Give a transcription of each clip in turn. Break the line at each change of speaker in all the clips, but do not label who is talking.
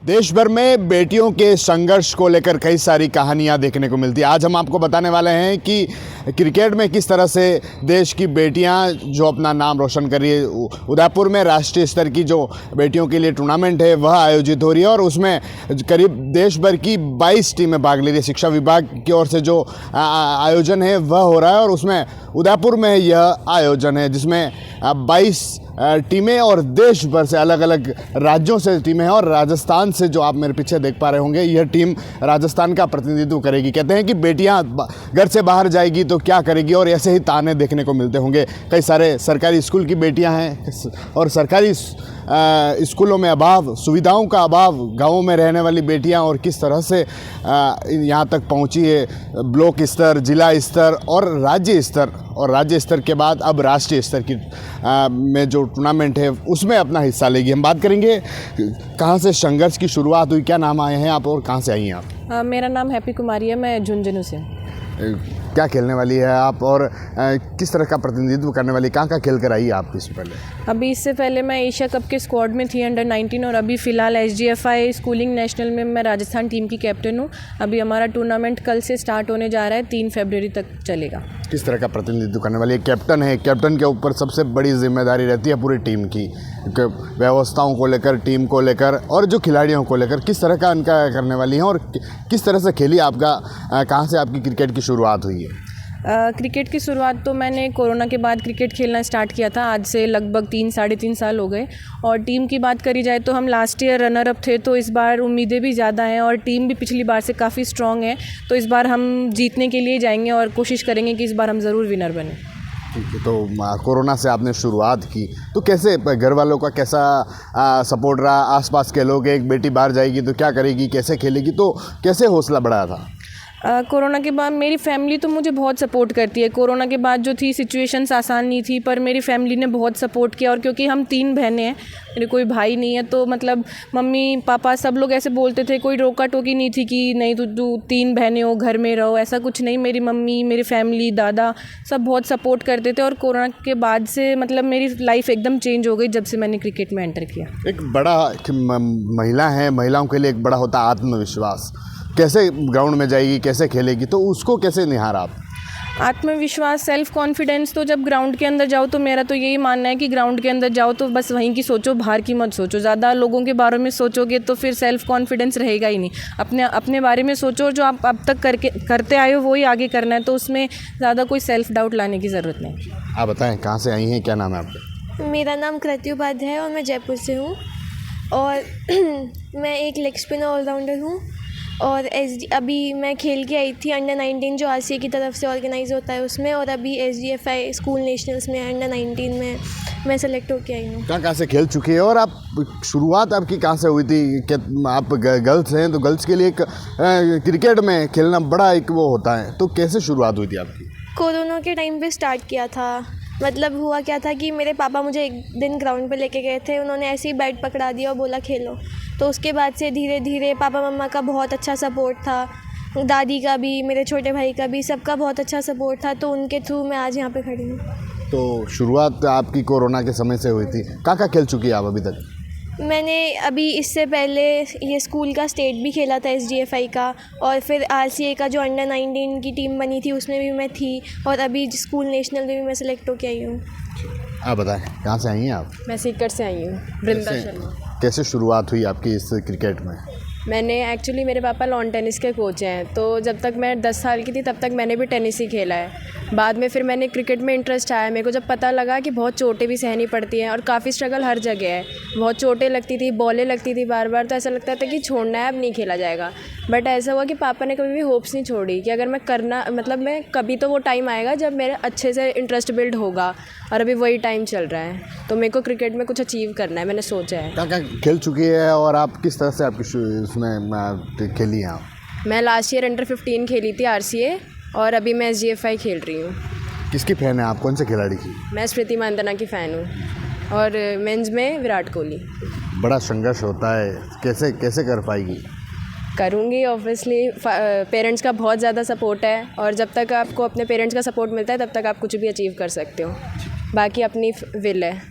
देश भर में बेटियों के संघर्ष को लेकर कई सारी कहानियां देखने को मिलती है। आज हम आपको बताने वाले हैं कि क्रिकेट में किस तरह से देश की बेटियां जो अपना नाम रोशन कर रही है। उदयपुर में राष्ट्रीय स्तर की जो बेटियों के लिए टूर्नामेंट है वह आयोजित हो रही है और उसमें करीब देश भर की 22 टीमें भाग ले रही है। शिक्षा विभाग की ओर से जो आयोजन है वह हो रहा है और उसमें उदयपुर में यह आयोजन है जिसमें 22 टीमें और देश भर से अलग अलग राज्यों से टीमें हैं और राजस्थान से जो आप मेरे पीछे देख पा रहे होंगे यह टीम राजस्थान का प्रतिनिधित्व करेगी। कहते हैं कि बेटियां घर से बाहर जाएगी तो क्या करेगी और ऐसे ही ताने देखने को मिलते होंगे। कई सारे सरकारी स्कूल की बेटियां हैं और सरकारी स्कूलों में अभाव, सुविधाओं का अभाव, गाँवों में रहने वाली बेटियां और किस तरह से यहाँ तक पहुँची है। ब्लॉक स्तर, जिला स्तर और राज्य स्तर के बाद अब राष्ट्रीय स्तर की में जो टूर्नामेंट है उसमें अपना हिस्सा लेगी। हम बात करेंगे कहाँ से संघर्ष की शुरुआत हुई, क्या नाम आए हैं आप और कहाँ से आई हैं आप?
मेरा नाम हैप्पी कुमारी है, मैं झुंझुनू से।
क्या खेलने वाली है आप और किस तरह का प्रतिनिधित्व करने वाली, कहाँ खेल कर आई है आप इससे पहले?
अभी इससे पहले मैं एशिया कप के स्क्वाड में थी अंडर 19 और अभी फ़िलहाल SGFI स्कूलिंग नेशनल में मैं राजस्थान टीम की कैप्टन हूँ। अभी हमारा टूर्नामेंट कल से स्टार्ट होने जा रहा है, 3 फरवरी तक चलेगा।
किस तरह का प्रतिनिधित्व करने वाली कैप्टन है? कैप्टन के ऊपर सबसे बड़ी जिम्मेदारी रहती है पूरी टीम की, व्यवस्थाओं को लेकर, टीम को लेकर और जो खिलाड़ियों को लेकर किस तरह का उनका करने वाली हैं और किस तरह से खेली आपका, कहाँ से आपकी क्रिकेट की शुरुआत हुई है?
क्रिकेट की शुरुआत तो मैंने कोरोना के बाद क्रिकेट खेलना स्टार्ट किया था। आज से लगभग 3-3.5 साल हो गए। और टीम की बात करी जाए तो हम लास्ट ईयर रनर अप थे, तो इस बार उम्मीदें भी ज़्यादा हैं और टीम भी पिछली बार से काफ़ी स्ट्रॉन्ग है। तो इस बार हम जीतने के लिए जाएंगे और कोशिश करेंगे कि इस बार हम ज़रूर विनर बने।
ठीक है, तो कोरोना से आपने शुरुआत की तो कैसे घर वालों का कैसा सपोर्ट रहा? आसपास के लोग, एक बेटी बाहर जाएगी तो क्या करेगी, कैसे खेलेगी, तो कैसे हौसला बढ़ाया था?
कोरोना के बाद मेरी फैमिली तो मुझे बहुत सपोर्ट करती है। कोरोना के बाद जो थी सिचुएशंस आसान नहीं थी, पर मेरी फैमिली ने बहुत सपोर्ट किया। और क्योंकि हम 3 बहनें हैं, मेरे कोई भाई नहीं है, तो मतलब मम्मी पापा सब लोग ऐसे बोलते थे, कोई रोका टोकी नहीं थी कि नहीं तू 3 बहनें हो, घर में रहो, ऐसा कुछ नहीं। मेरी मम्मी, मेरी फैमिली, दादा सब बहुत सपोर्ट करते थे। और कोरोना के बाद से मतलब मेरी लाइफ एकदम चेंज हो गई जब से मैंने क्रिकेट में एंटर किया।
एक बड़ा महिला है, महिलाओं के लिए एक बड़ा होता है आत्मविश्वास। कैसे ग्राउंड में जाएगी, कैसे खेलेगी, तो उसको कैसे निहारा आप?
आत्मविश्वास, सेल्फ कॉन्फिडेंस तो जब ग्राउंड के अंदर जाओ तो मेरा तो यही मानना है कि ग्राउंड के अंदर जाओ तो बस वहीं की सोचो, बाहर की मत सोचो। ज़्यादा लोगों के बारे में सोचोगे तो फिर सेल्फ कॉन्फिडेंस रहेगा ही नहीं। अपने बारे में सोचो, जो आप अब तक करते आए हो वही आगे करना है, तो उसमें ज़्यादा कोई सेल्फ डाउट लाने की ज़रूरत नहीं।
आप बताएं कहाँ से आई हैं, क्या नाम है आपका?
मेरा नाम कृति उपाध्याय है और मैं जयपुर से हूँ और मैं एक लेग स्पिनर ऑलराउंडर हूँ। और अभी मैं खेल के आई थी अंडर 19 जो RCA की तरफ से ऑर्गेनाइज़ होता है उसमें, और अभी SGFI स्कूल नेशनल्स में अंडर 19 में मैं सेलेक्ट होके आई हूँ।
कहाँ से खेल चुकी है और आप शुरुआत आपकी कहाँ से हुई थी? क्या आप गर्ल्स हैं तो गर्ल्स के लिए एक क्रिकेट में खेलना बड़ा एक वो होता है, तो कैसे शुरुआत हुई थी आपकी?
कोरोना के टाइम पे स्टार्ट किया था। मतलब हुआ क्या था कि मेरे पापा मुझे एक दिन ग्राउंड पे लेके गए थे, उन्होंने ऐसे ही बैट पकड़ा दिया और बोला खेलो। तो उसके बाद से धीरे धीरे पापा मम्मा का बहुत अच्छा सपोर्ट था, दादी का भी, मेरे छोटे भाई का भी, सबका बहुत अच्छा सपोर्ट था, तो उनके थ्रू मैं आज यहाँ पे खड़ी हूँ।
तो शुरुआत आपकी कोरोना के समय से हुई थी। कहाँ खेल चुकी है आप अभी तक?
मैंने अभी इससे पहले ये स्कूल का स्टेट भी खेला था SGFI का, और फिर RCA का जो अंडर 19 की टीम बनी थी उसमें भी मैं थी, और अभी स्कूल नेशनल में भी मैं सेलेक्ट होके आई हूँ।
आप बताएं कहाँ से आई हैं आप?
मैं सीकर से आई हूँ, वृंदा शर्मा।
कैसे शुरुआत हुई आपकी इस क्रिकेट में?
मैंने एक्चुअली, मेरे पापा लॉन टेनिस के कोच हैं, तो जब तक मैं 10 साल की थी तब तक मैंने भी टेनिस ही खेला है। बाद में फिर मैंने क्रिकेट में इंटरेस्ट आया। मेरे को जब पता लगा कि बहुत चोटें भी सहनी पड़ती हैं और काफ़ी स्ट्रगल हर जगह है, बहुत चोटें लगती थी, बॉलें लगती थी बार बार, तो ऐसा लगता था कि छोड़ना है, अब नहीं खेला जाएगा। बट ऐसा हुआ कि पापा ने कभी भी होप्स नहीं छोड़ी कि अगर मैं करना, मतलब मैं कभी तो वो टाइम आएगा जब मेरा अच्छे से इंटरेस्ट बिल्ड होगा, और अभी वही टाइम चल रहा है। तो मेरे को क्रिकेट में कुछ अचीव करना है, मैंने सोचा है।
क्या खेल चुकी है और आप किस तरह से आपकी उसमें खेली हैं आप?
मैं लास्ट ईयर अंडर 15 खेली थी RCA और अभी मैं SGFI खेल रही हूँ।
किसकी फ़ैन है आप, कौन से खिलाड़ी की?
मैं स्मृति मंदाना की फ़ैन हूँ और मेंस में विराट कोहली।
बड़ा संघर्ष होता है, कैसे कैसे कर पाएगी?
करूँगी ऑब्वियसली। पेरेंट्स का बहुत ज़्यादा सपोर्ट है और जब तक आपको अपने पेरेंट्स का सपोर्ट मिलता है तब तक आप कुछ भी अचीव कर सकते हो। बाकी अपनी विल है।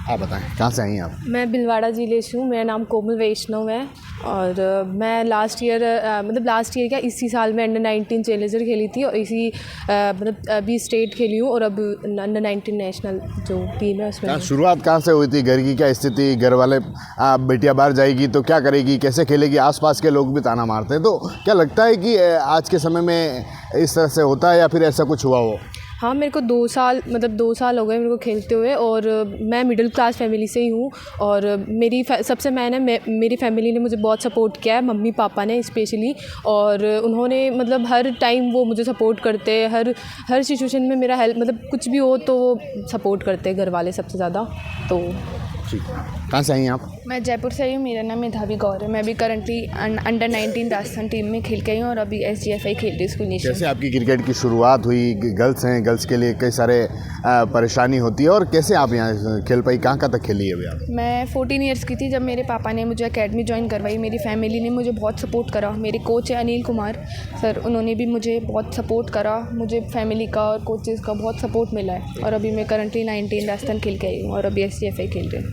आप बताएं कहाँ से आई हैं आप?
मैं भिलवाड़ा ज़िले से हूँ। मेरा नाम कोमल वैष्णव है और मैं लास्ट ईयर क्या इसी साल में अंडर-19 चैलेंजर खेली थी और अभी स्टेट खेली हूँ और अब अंडर-19 नेशनल जो टीम है उसमें।
शुरुआत कहाँ से हुई थी? घर की क्या स्थिति? घर वाले बेटियाँ बाहर जाएगी तो क्या करेगी, कैसे खेलेगी? आसपास के लोग भी ताना मारते हैं, तो क्या लगता है कि आज के समय में इस तरह से होता है या फिर ऐसा कुछ हुआ हो?
हाँ, मेरे को 2 साल हो गए मेरे को खेलते हुए और मैं मिडिल क्लास फैमिली से ही हूँ और मेरी फैमिली ने मुझे बहुत सपोर्ट किया है, मम्मी पापा ने स्पेशली, और उन्होंने हर टाइम वो मुझे सपोर्ट करते हैं, हर सिचुएशन में मेरा हेल्प, कुछ भी हो तो वो सपोर्ट करते हैं घर वाले सबसे ज़्यादा। तो
ठीक, कहाँ से आई हैं आप?
मैं जयपुर से आई हूँ। मेरा नाम मेधावी गौर है। मैं भी करंटली अंडर-19 राजस्थान टीम में खेल के आई हूँ और अभी SGFI खेल रही हूँ स्कूल नेशनल।
कैसे आपकी क्रिकेट की शुरुआत हुई? गर्ल्स हैं, गर्ल्स के लिए कई सारे परेशानी होती है, और कैसे आप यहाँ खेल पाई? कहाँ तक खेली है अभी आप?
मैं 14 ईयर्स की थी जब मेरे पापा ने मुझे एकेडमी ज्वाइन करवाई। मेरी फैमिली ने मुझे बहुत सपोर्ट करा। मेरे कोच है अनिल कुमार सर, उन्होंने भी मुझे बहुत सपोर्ट करा। मुझे फैमिली का और कोचेज़ का बहुत सपोर्ट मिला है और अभी मैं करंटली 19 राजस्थान खेल के आई हूँ और अभी SGFI खेल रही हूँ।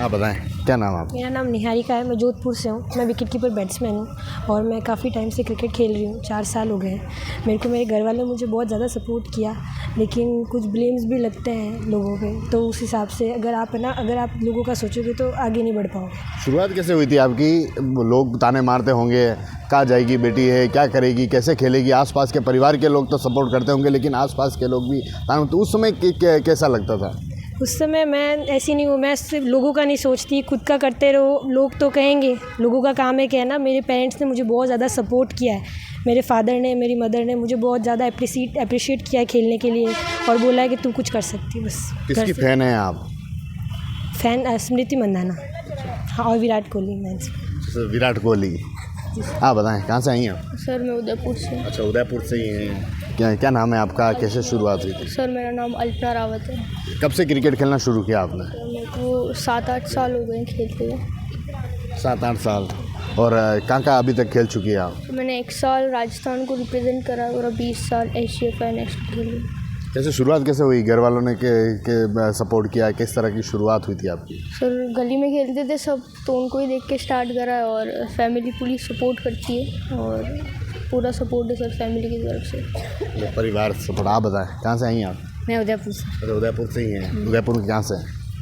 आप बताएं क्या नाम आप?
मेरा नाम निहारिका है। मैं जोधपुर से हूँ। मैं विकेट कीपर बैट्समैन हूँ और मैं काफ़ी टाइम से क्रिकेट खेल रही हूँ। 4 साल हो गए हैं। मेरे घर वालों ने मुझे बहुत ज़्यादा सपोर्ट किया, लेकिन कुछ ब्लेम्स भी लगते हैं लोगों पे, तो उस हिसाब से अगर आप लोगों का सोचोगे तो आगे नहीं बढ़ पाओगे।
शुरुआत कैसे हुई थी आपकी? लोग ताने मारते होंगे, कहाँ जाएगी बेटी है, क्या करेगी, कैसे खेलेगी? आसपास के परिवार के लोग तो सपोर्ट करते होंगे, लेकिन आसपास के लोग भी तो उस समय कैसा लगता था?
उस समय मैं ऐसी नहीं हूँ। मैं सिर्फ लोगों का नहीं सोचती, खुद का करते रहो। लोग तो कहेंगे, लोगों का काम है कहना। मेरे पेरेंट्स ने मुझे बहुत ज़्यादा सपोर्ट किया है। मेरे फादर ने, मेरी मदर ने मुझे बहुत ज़्यादा अप्रिशिएट किया है खेलने के लिए और बोला है कि तू कुछ कर सकती है। बस।
किसकी फ़ैन हैं आप?
फ़ैन स्मृति मंदाना, हाँ, और विराट कोहली। मैं
विराट कोहली। हाँ बताएं कहाँ से आई हैं आप?
सर मैं उदयपुर से।
अच्छा, उदयपुर से ही हैं। क्या नाम है आपका? कैसे शुरुआत हुई थी?
सर मेरा नाम अल्पना रावत है।
कब से क्रिकेट खेलना शुरू किया आपने?
मेरे को 7-8 साल हो गए खेलते हुए।
7-8 साल। और कहाँ अभी तक खेल चुकी है आप?
मैंने 1 साल राजस्थान को रिप्रेजेंट करा और 20 साल SGFI नेशनल खेली।
कैसे शुरुआत कैसे हुई? घर वालों ने के सपोर्ट किया? किस तरह की शुरुआत हुई थी आपकी?
सर गली में खेलते थे सब, तो उनको ही देख के स्टार्ट करा और फैमिली पूरी सपोर्ट करती है और पूरा सपोर्ट है सर फैमिली की तरफ से।
परिवार सपोर्ट। आप बताएं कहाँ से आई हैं आप?
मैं उदयपुर से।
अच्छा, उदयपुर से ही हैं। उदयपुर में कहाँ से?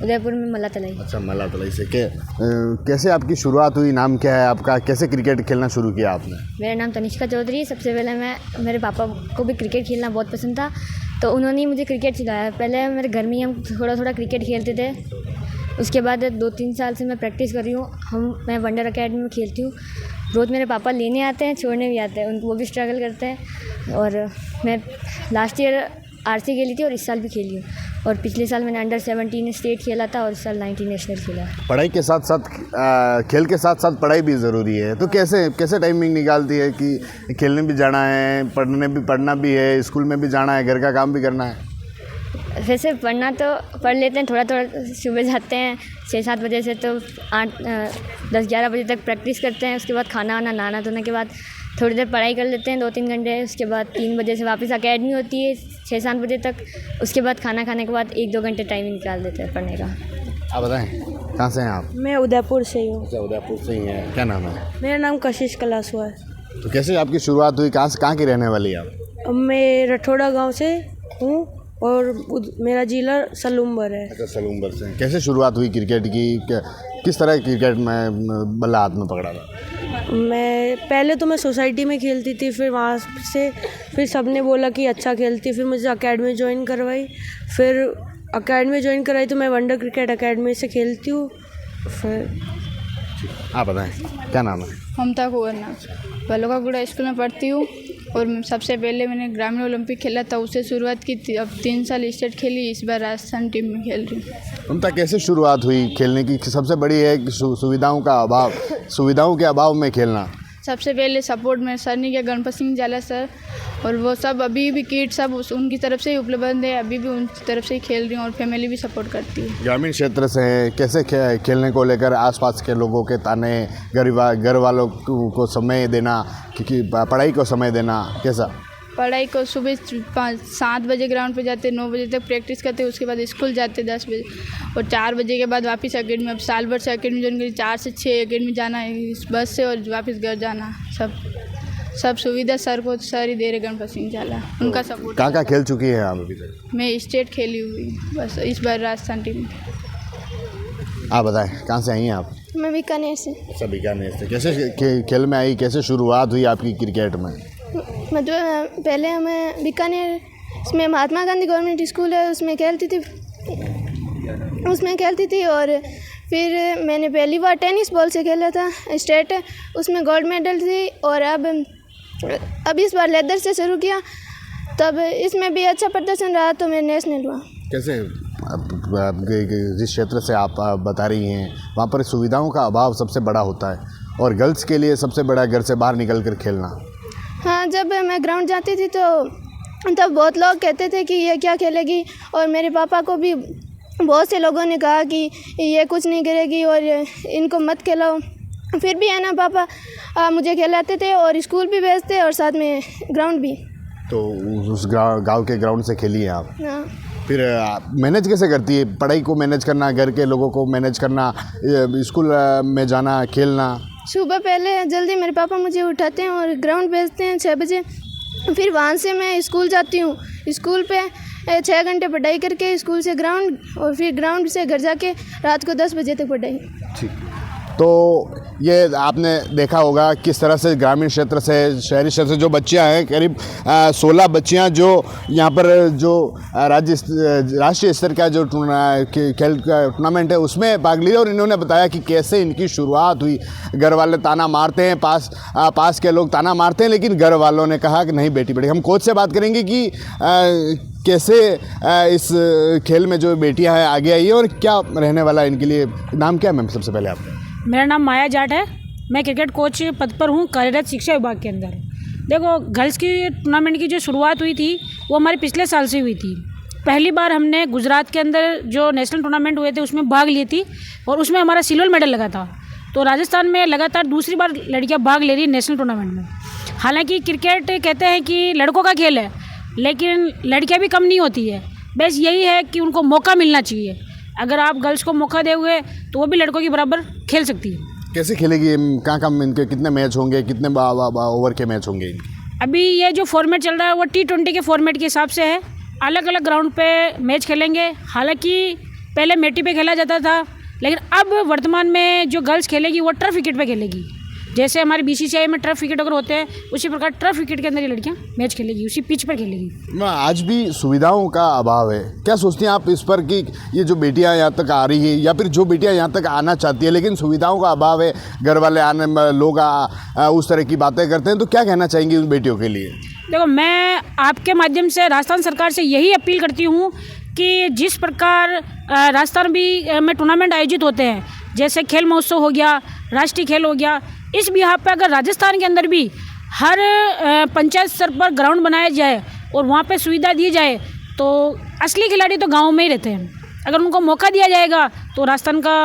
उदयपुर में मला तलाई।
अच्छा, मला तलाई से। कैसे आपकी शुरुआत हुई? नाम क्या है आपका? कैसे क्रिकेट खेलना शुरू किया आपने?
मेरा नाम तनिष्का चौधरी। सबसे पहले मेरे पापा को भी क्रिकेट खेलना बहुत पसंद था, तो उन्होंने ही मुझे क्रिकेट सिखाया। पहले मेरे घर में ही हम थोड़ा क्रिकेट खेलते थे। उसके बाद 2-3 साल से मैं प्रैक्टिस कर रही हूँ। मैं वंडर अकेडमी में खेलती हूँ। रोज़ मेरे पापा लेने आते हैं, छोड़ने भी आते हैं, वो भी स्ट्रगल करते हैं। और मैं लास्ट ईयर RC खेली थी और इस साल भी खेली हूँ। और पिछले साल मैंने अंडर-17 स्टेट खेला था और इस साल 19 नेशनल खेला।
पढ़ाई के साथ साथ खेल के साथ साथ पढ़ाई भी ज़रूरी है, तो कैसे टाइमिंग निकालती है कि खेलने भी जाना है, पढ़ना भी है, स्कूल में भी जाना है, घर का काम भी करना है?
वैसे पढ़ना तो पढ़ लेते हैं, थोड़ा सुबह जाते हैं 6-7 बजे से, तो 10-11 बजे तक प्रैक्टिस करते हैं। उसके बाद खाना वाना नहाना धोने के बाद थोड़ी देर पढ़ाई कर लेते हैं 2-3 घंटे। उसके बाद 3 बजे से वापस अकेडमी होती है 6-7 बजे तक। उसके बाद खाना खाने के बाद 1-2 घंटे टाइमिंग निकाल देते हैं पढ़ने का।
आप बताएं कहाँ से हैं आप?
मैं उदयपुर से ही हूँ।
अच्छा, उदयपुर से ही हैं। क्या नाम है?
मेरा नाम कशिश कलासुआ है।
तो कैसे आपकी शुरुआत हुई? कहाँ की रहने वाली है आप?
मैं रठौड़ा गांव से हूँ और मेरा जिला सलूम्बर है।
अच्छा, सलूम्बर से। कैसे शुरुआत हुई क्रिकेट की? किस तरह क्रिकेट में बल्ला हाथ में पकड़ा था?
मैं पहले तो मैं सोसाइटी में खेलती थी, फिर सबने बोला कि अच्छा खेलती, फिर मुझे अकेडमी ज्वाइन करवाई। फिर अकेडमी ज्वाइन कराई तो मैं वंडर क्रिकेट अकेडमी से खेलती हूँ। फिर
आप बताएं क्या नाम है?
ममता कुवरना। बलोकागुड़ा स्कूल में पढ़ती हूँ और सबसे पहले मैंने ग्रामीण ओलंपिक खेला था, उससे शुरुआत की थी। अब 3 साल स्टेट खेली, इस बार राजस्थान टीम में खेल रही हूँ।
ममता, कैसे शुरुआत हुई खेलने की? सबसे बड़ी है कि सुविधाओं के अभाव में खेलना।
सबसे पहले सपोर्ट में सर ने किया, गणपत सिंह जाला सर, और वो सब अभी भी किट सब उनकी तरफ से ही उपलब्ध है। अभी भी उनकी तरफ से ही खेल रही हूँ और फैमिली भी सपोर्ट करती है।
ग्रामीण क्षेत्र से कैसे खेलने को लेकर आसपास के लोगों के ताने, घर वालों को समय देना, क्योंकि पढ़ाई को समय देना, कैसा?
पढ़ाई को सुबह 7 बजे ग्राउंड पे जाते, 9 बजे तक प्रैक्टिस करते, उसके बाद स्कूल जाते 10 बजे और 4 बजे के बाद वापस अकेडमी। अब साल भर से अकेडमी ज्वाइन करी, 4 से 6 अकेडमी जाना है इस बस से और वापस घर जाना। सब सुविधा सर ही दे रहे, गणपत सिंह झाला उनका सपोर्ट।
कहाँ खेल चुकी है आप अभी तक?
मैं स्टेट खेली हुई बस, इस बार राजस्थान टीम।
आप बताएं कहाँ से आई हैं आप?
मैं बीकानेर से।
अच्छा, बीकानेर से। कैसे खेल में आई, कैसे शुरुआत हुई आपकी क्रिकेट में?
मतलब पहले हमें बीकानेर इसमें महात्मा गांधी गवर्नमेंट स्कूल है, उसमें खेलती थी और फिर मैंने पहली बार टेनिस बॉल से खेला था स्टेट, उसमें गोल्ड मेडल थी। और अब इस बार लेदर से शुरू किया, तब इसमें भी अच्छा प्रदर्शन रहा तो मैं नेशनल हुआ।
कैसे जिस क्षेत्र से आप बता रही हैं वहाँ पर सुविधाओं का अभाव सबसे बड़ा होता है और गर्ल्स के लिए सबसे बड़ा घर से बाहर निकल कर खेलना।
हाँ, जब मैं ग्राउंड जाती थी तो तब बहुत लोग कहते थे कि ये क्या खेलेगी, और मेरे पापा को भी बहुत से लोगों ने कहा कि ये कुछ नहीं करेगी और इनको मत खिलाओ। फिर भी है ना, पापा मुझे खिलाते थे और स्कूल भी भेजते और साथ में ग्राउंड भी।
तो उस गांव के ग्राउंड से खेली हैं आप?
हाँ।
फिर मैनेज कैसे करती है? पढ़ाई को मैनेज करना, घर के लोगों को मैनेज करना, स्कूल में जाना, खेलना?
सुबह पहले जल्दी मेरे पापा मुझे उठाते हैं और ग्राउंड भेजते हैं 6 बजे। फिर वहाँ से मैं स्कूल जाती हूँ, स्कूल पे 6 घंटे पढ़ाई करके स्कूल से ग्राउंड और फिर ग्राउंड से घर जाके रात को 10 बजे तक पढ़ाई।
ठीक। तो ये आपने देखा होगा किस तरह से ग्रामीण क्षेत्र से शहरी क्षेत्र से जो बच्चियां हैं, करीब 16 बच्चियां जो यहाँ पर जो राष्ट्रीय स्तर का जो खेल का टूर्नामेंट है उसमें भाग लिया और इन्होंने बताया कि कैसे इनकी शुरुआत हुई। घर वाले ताना मारते हैं, पास के लोग ताना मारते हैं, लेकिन घर वालों ने कहा कि नहीं बेटी पढ़ेगी। हम कोच से बात करेंगे कि कैसे इस खेल में जो बेटियां हैं आगे आई है और क्या रहने वाला है इनके लिए। नाम क्या है मैम सबसे पहले आपका?
मेरा नाम माया जाट है। मैं क्रिकेट कोच पद पर हूँ कार्यरत शिक्षा विभाग के अंदर। देखो, गर्ल्स की टूर्नामेंट की जो शुरुआत हुई थी वो हमारे पिछले साल से हुई थी। पहली बार हमने गुजरात के अंदर जो नेशनल टूर्नामेंट हुए थे उसमें भाग ली थी और उसमें हमारा सिल्वर मेडल लगा था। तो राजस्थान में लगातार दूसरी बार लड़कियाँ भाग ले रही नेशनल टूर्नामेंट में। हालांकि क्रिकेट कहते हैं कि लड़कों का खेल है, लेकिन लड़कियाँ भी कम नहीं होती है। बस यही है कि उनको मौका मिलना चाहिए। अगर आप गर्ल्स को मौका दोगे तो वो भी लड़कों की बराबर खेल सकती है। कैसे खेलेगी? कहाँ इनके कितने मैच होंगे, कितने ओवर के मैच होंगे? अभी ये जो फॉर्मेट चल रहा है वो T20 के फॉर्मेट के हिसाब से है। अलग अलग ग्राउंड पे मैच खेलेंगे। हालांकि पहले मेटी पे खेला जाता था, लेकिन अब वर्तमान में जो गर्ल्स खेलेगी वो टर्फ विकेट पे खेलेगी। जैसे हमारे BCCI में टर्फ विकेट अगर होते हैं उसी प्रकार टर्फ विकेट के अंदर ये लड़कियाँ मैच खेलेगी, उसी पिच पर खेलेगी।
आज भी सुविधाओं का अभाव है, क्या सोचती हैं आप इस पर कि ये जो बेटियां यहाँ तक आ रही है या फिर जो बेटियां यहाँ तक आना चाहती है लेकिन सुविधाओं का अभाव है, घर वाले आने लोग उस तरह की बातें करते हैं, तो क्या कहना चाहेंगी उन बेटियों के लिए?
देखो, मैं आपके माध्यम से राजस्थान सरकार से यही अपील करती हूँ कि जिस प्रकार राजस्थान भी में टूर्नामेंट आयोजित होते हैं, जैसे खेल महोत्सव हो गया, राष्ट्रीय खेल हो गया, इस बिहार पे अगर राजस्थान के अंदर भी हर पंचायत स्तर पर ग्राउंड बनाया जाए और वहाँ पे सुविधा दी जाए तो असली खिलाड़ी तो गांव में ही रहते हैं। अगर उनको मौका दिया जाएगा तो राजस्थान का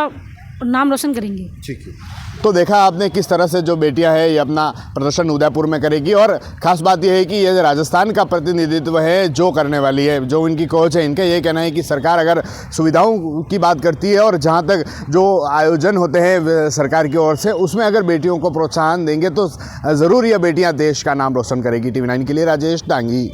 नाम रोशन करेंगे।
ठीक है। तो देखा आपने किस तरह से जो बेटियां हैं ये अपना प्रदर्शन उदयपुर में करेगी और ख़ास बात यह है कि ये राजस्थान का प्रतिनिधित्व है जो करने वाली है। जो इनकी कोच है, इनका ये कहना है कि सरकार अगर सुविधाओं की बात करती है और जहां तक जो आयोजन होते हैं सरकार की ओर से उसमें अगर बेटियों को प्रोत्साहन देंगे तो ज़रूर ये बेटियाँ देश का नाम रोशन करेगी। TV9 के लिए राजेश डांगी।